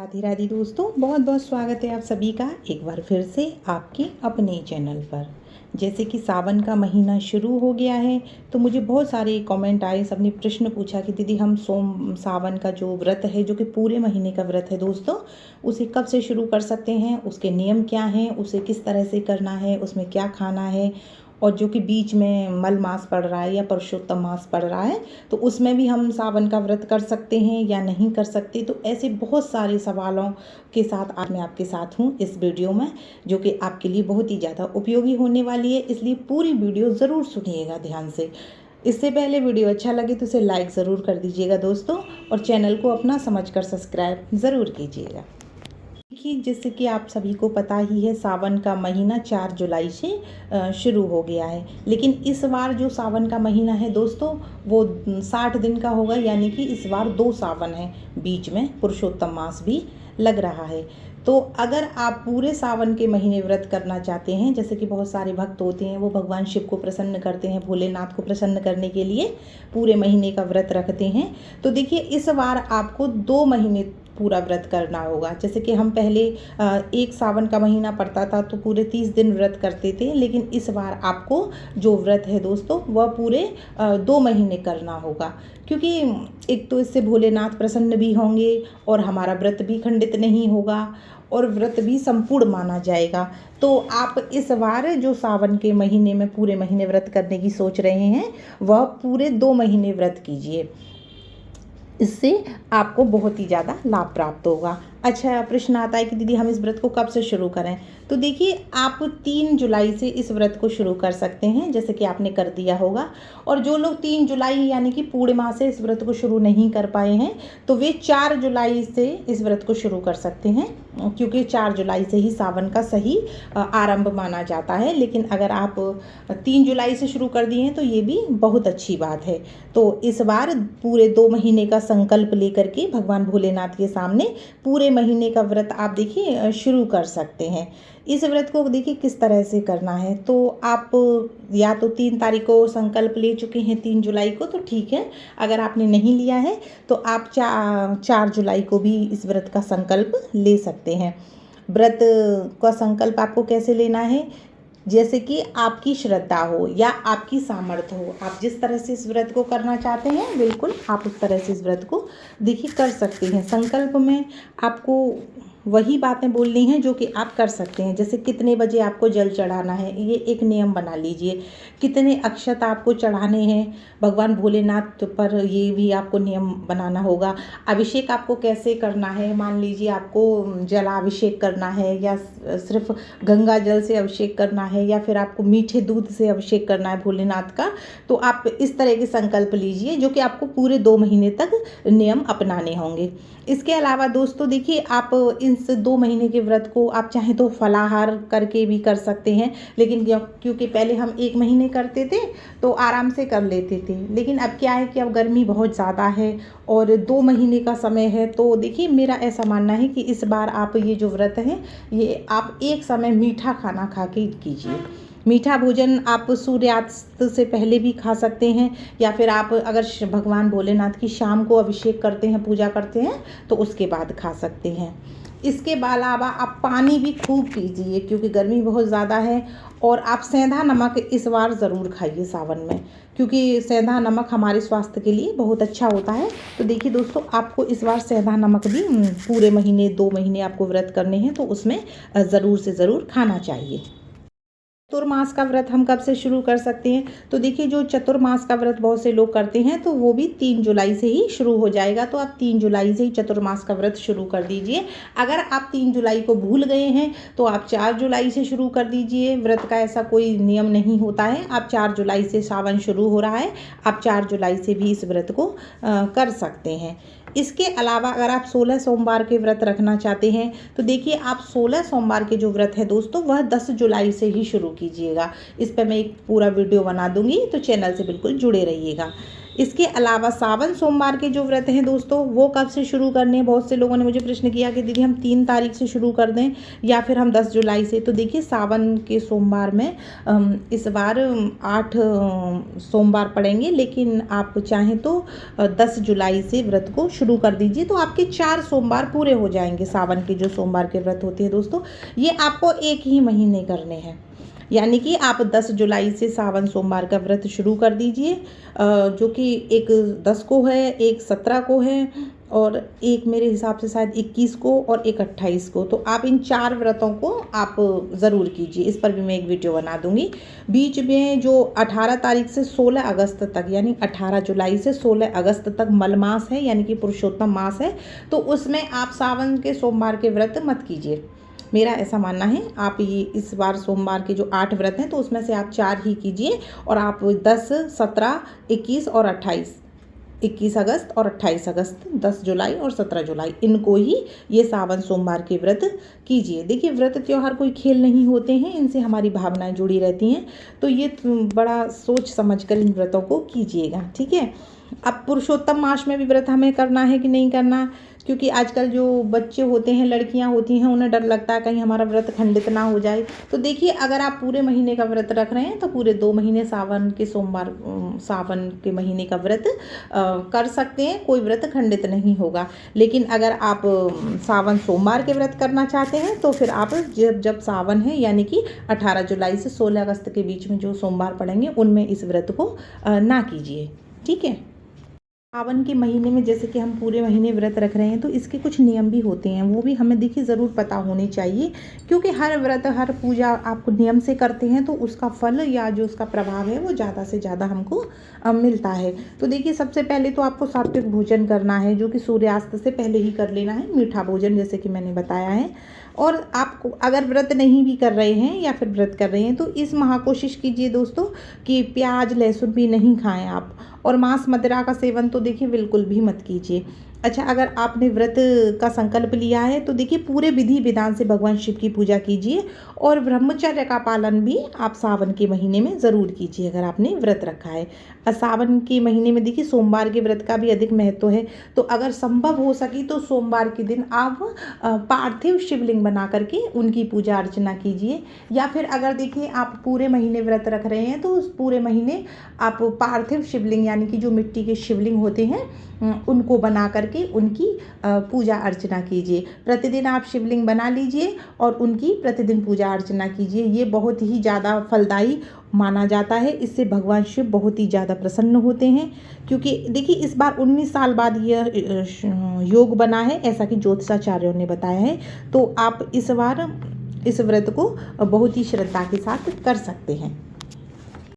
राधे राधे दोस्तों, बहुत बहुत स्वागत है आप सभी का एक बार फिर से आपके अपने चैनल पर। जैसे कि सावन का महीना शुरू हो गया है तो मुझे बहुत सारे कमेंट आए, सबने प्रश्न पूछा कि दीदी हम सावन का जो व्रत है, जो कि पूरे महीने का व्रत है दोस्तों, उसे कब से शुरू कर सकते हैं, उसके नियम क्या हैं, उसे किस तरह से करना है, उसमें क्या खाना है, और जो कि बीच में मल मास पड़ रहा है या पुरुषोत्तम मास पड़ रहा है तो उसमें भी हम सावन का व्रत कर सकते हैं या नहीं कर सकते। तो ऐसे बहुत सारे सवालों के साथ आज मैं आपके साथ हूँ इस वीडियो में, जो कि आपके लिए बहुत ही ज़्यादा उपयोगी होने वाली है, इसलिए पूरी वीडियो ज़रूर सुनिएगा ध्यान से। इससे पहले वीडियो अच्छा लगे तो उसे लाइक ज़रूर कर दीजिएगा दोस्तों, और चैनल को अपना समझकर सब्सक्राइब ज़रूर कीजिएगा। देखिए, जैसे कि आप सभी को पता ही है, सावन का महीना 4 जुलाई से शुरू हो गया है। लेकिन इस बार जो सावन का महीना है दोस्तों, वो 60 दिन का होगा, यानी कि इस बार 2 सावन है, बीच में पुरुषोत्तम मास भी लग रहा है। तो अगर आप पूरे सावन के महीने व्रत करना चाहते हैं, जैसे कि बहुत सारे भक्त होते हैं, वो भगवान शिव को प्रसन्न करते हैं, भोलेनाथ को प्रसन्न करने के लिए पूरे महीने का व्रत रखते हैं। तो देखिए, इस बार आपको 2 महीने पूरा व्रत करना होगा। जैसे कि हम पहले एक सावन का महीना पड़ता था तो पूरे 30 दिन व्रत करते थे, लेकिन इस बार आपको जो व्रत है दोस्तों, वह पूरे 2 महीने करना होगा। क्योंकि एक तो इससे भोलेनाथ प्रसन्न भी होंगे और हमारा व्रत भी खंडित नहीं होगा और व्रत भी संपूर्ण माना जाएगा। तो आप इस बार जो सावन के महीने में पूरे महीने व्रत करने की सोच रहे हैं, वह पूरे 2 महीने व्रत कीजिए, इससे आपको बहुत ही ज़्यादा लाभ प्राप्त होगा। अच्छा, प्रश्न आता है कि दीदी हम इस व्रत को कब से शुरू करें। तो देखिए, आप 3 जुलाई से इस व्रत को शुरू कर सकते हैं, जैसे कि आपने कर दिया होगा। और जो लोग 3 जुलाई यानी कि पूर्णिमा से इस व्रत को शुरू नहीं कर पाए हैं, तो वे 4 जुलाई से इस व्रत को शुरू कर सकते हैं, क्योंकि 4 जुलाई से ही सावन का सही आरंभ माना जाता है। लेकिन अगर आप 3 जुलाई से शुरू कर दिए हैं तो ये भी बहुत अच्छी बात है। तो इस बार पूरे 2 महीने का संकल्प लेकर के भगवान भोलेनाथ के सामने पूरे महीने का व्रत आप देखिए शुरू कर सकते हैं। इस व्रत को देखिए किस तरह से करना है, तो आप या तो 3 तारीख को संकल्प ले चुके हैं, 3 जुलाई को, तो ठीक है। अगर आपने नहीं लिया है तो आप 4 जुलाई को भी इस व्रत का संकल्प ले सकते हैं। व्रत का संकल्प आपको कैसे लेना है, जैसे कि आपकी श्रद्धा हो या आपकी सामर्थ्य हो, आप जिस तरह से इस व्रत को करना चाहते हैं बिल्कुल आप उस तरह से इस व्रत को देखिए कर सकते हैं। संकल्प में आपको वही बातें बोलनी हैं जो कि आप कर सकते हैं। जैसे कितने बजे आपको जल चढ़ाना है, ये एक नियम बना लीजिए। कितने अक्षत आपको चढ़ाने हैं भगवान भोलेनाथ पर, ये भी आपको नियम बनाना होगा। अभिषेक आपको कैसे करना है, मान लीजिए आपको जलाभिषेक करना है या सिर्फ गंगा जल से अभिषेक करना है या फिर आपको मीठे दूध से अभिषेक करना है भोलेनाथ का, तो आप इस तरह के संकल्प लीजिए जो कि आपको पूरे 2 महीने तक नियम अपनाने होंगे। इसके अलावा दोस्तों देखिए, आप इस 2 महीने के व्रत को आप चाहें तो फलाहार करके भी कर सकते हैं, लेकिन क्योंकि पहले हम 1 महीने करते थे तो आराम से कर लेते थे, लेकिन अब क्या है कि अब गर्मी बहुत ज़्यादा है और 2 महीने का समय है। तो देखिए, मेरा ऐसा मानना है कि इस बार आप ये जो व्रत है, ये आप एक समय मीठा खाना खा के कीजिए। मीठा भोजन आप सूर्यास्त से पहले भी खा सकते हैं, या फिर आप अगर भगवान भोलेनाथ की शाम को अभिषेक करते हैं, पूजा करते हैं, तो उसके बाद खा सकते हैं। इसके अलावा आप पानी भी खूब पीजिए, क्योंकि गर्मी बहुत ज़्यादा है। और आप सेंधा नमक इस बार ज़रूर खाइए सावन में, क्योंकि सेंधा नमक हमारे स्वास्थ्य के लिए बहुत अच्छा होता है। तो देखिए दोस्तों, आपको इस बार सेंधा नमक भी पूरे महीने 2 महीने आपको व्रत करने हैं तो उसमें ज़रूर से ज़रूर खाना चाहिए। चतुर्मास का व्रत हम कब से शुरू कर सकते हैं, तो देखिए, जो चतुर्मास का व्रत बहुत से लोग करते हैं तो वो भी 3 जुलाई से ही शुरू हो जाएगा। तो आप 3 जुलाई से ही चतुर्मास का व्रत शुरू कर दीजिए। अगर आप 3 जुलाई को भूल गए हैं तो आप 4 जुलाई से शुरू कर दीजिए। व्रत का ऐसा कोई नियम नहीं होता है, आप 4 जुलाई से सावन शुरू हो रहा है, आप 4 जुलाई से भी इस व्रत को कर सकते हैं। इसके अलावा अगर आप 16 सोमवार के व्रत रखना चाहते हैं तो देखिए, आप 16 सोमवार के जो व्रत है दोस्तों, वह 10 जुलाई से ही शुरू कीजिएगा। इस पर मैं एक पूरा वीडियो बना दूंगी, तो चैनल से बिल्कुल जुड़े रहिएगा। इसके अलावा सावन सोमवार के जो व्रत हैं दोस्तों, वो कब से शुरू करने हैं? बहुत से लोगों ने मुझे प्रश्न किया कि दीदी हम 3 तारीख से शुरू कर दें या फिर हम 10 जुलाई से। तो देखिए सावन के सोमवार में इस बार 8 सोमवार पड़ेंगे, लेकिन आप चाहें तो 10 जुलाई से व्रत को शुरू कर दीजिए, तो आपके 4 सोमवार पूरे हो जाएंगे। सावन के जो सोमवार के व्रत होते हैं दोस्तों, ये आपको एक ही महीने करने हैं, यानी कि आप 10 जुलाई से सावन सोमवार का व्रत शुरू कर दीजिए, जो कि एक 10 को है, एक 17 को है और एक मेरे हिसाब से शायद 21 को और एक 28 को। तो आप इन 4 व्रतों को आप ज़रूर कीजिए। इस पर भी मैं एक वीडियो बना दूंगी। बीच में जो 18 तारीख से 16 अगस्त तक, यानी 18 जुलाई से 16 अगस्त तक मलमास है, यानी कि पुरुषोत्तम मास है, तो उसमें आप सावन के सोमवार के व्रत मत कीजिए। मेरा ऐसा मानना है, आप ये इस बार सोमवार के जो 8 व्रत हैं तो उसमें से आप 4 ही कीजिए और आप 10, 17, 21 और 28, 21 अगस्त और 28 अगस्त, 10 जुलाई और 17 जुलाई, इनको ही ये सावन सोमवार के व्रत कीजिए। देखिए व्रत त्योहार कोई खेल नहीं होते हैं, इनसे हमारी भावनाएं जुड़ी रहती हैं, तो ये बड़ा सोच समझ कर इन व्रतों को कीजिएगा, ठीक है। अब पुरुषोत्तम मास में भी व्रत हमें करना है कि नहीं करना, क्योंकि आजकल जो बच्चे होते हैं, लड़कियां होती हैं, उन्हें डर लगता है कहीं हमारा व्रत खंडित ना हो जाए। तो देखिए अगर आप पूरे महीने का व्रत रख रहे हैं तो पूरे 2 महीने सावन के सोमवार, सावन के महीने का व्रत कर सकते हैं, कोई व्रत खंडित नहीं होगा। लेकिन अगर आप सावन सोमवार के व्रत करना चाहते हैं तो फिर आप जब सावन है, यानी कि 18 जुलाई से 16 अगस्त के बीच में जो सोमवार पड़ेंगे उनमें इस व्रत को ना कीजिए, ठीक है। सावन के महीने में जैसे कि हम पूरे महीने व्रत रख रहे हैं तो इसके कुछ नियम भी होते हैं, वो भी हमें देखिए ज़रूर पता होने चाहिए, क्योंकि हर व्रत हर पूजा आप नियम से करते हैं तो उसका फल या जो उसका प्रभाव है वो ज़्यादा से ज़्यादा हमको मिलता है। तो देखिए सबसे पहले तो आपको सात्विक भोजन करना है, जो कि सूर्यास्त से पहले ही कर लेना है, मीठा भोजन जैसे कि मैंने बताया है। और आप अगर व्रत नहीं भी कर रहे हैं या फिर व्रत कर रहे हैं तो इस माह कोशिश कीजिए दोस्तों कि प्याज लहसुन भी नहीं खाएं आप, और मांस मदिरा का सेवन तो देखिए बिल्कुल भी मत कीजिए। अच्छा, अगर आपने व्रत का संकल्प लिया है तो देखिए पूरे विधि विधान से भगवान शिव की पूजा कीजिए, और ब्रह्मचर्य का पालन भी आप सावन के महीने में ज़रूर कीजिए अगर आपने व्रत रखा है। सावन के महीने में देखिए सोमवार के व्रत का भी अधिक महत्व है, तो अगर संभव हो सके तो सोमवार के दिन आप पार्थिव शिवलिंग बना करके उनकी पूजा अर्चना कीजिए। या फिर अगर देखिए आप पूरे महीने व्रत रख रहे हैं तो उस पूरे महीने आप पार्थिव शिवलिंग, यानी कि जो मिट्टी के शिवलिंग होते हैं उनको बना करके उनकी पूजा अर्चना कीजिए। प्रतिदिन आप शिवलिंग बना लीजिए और उनकी प्रतिदिन पूजा अर्चना कीजिए। ये बहुत ही ज़्यादा फलदायी माना जाता है, इससे भगवान शिव बहुत ही ज़्यादा प्रसन्न होते हैं, क्योंकि देखिए इस बार 19 साल बाद यह योग बना है, ऐसा कि ज्योतिषाचार्यों ने बताया है। तो आप इस बार इस व्रत को बहुत ही श्रद्धा के साथ कर सकते हैं।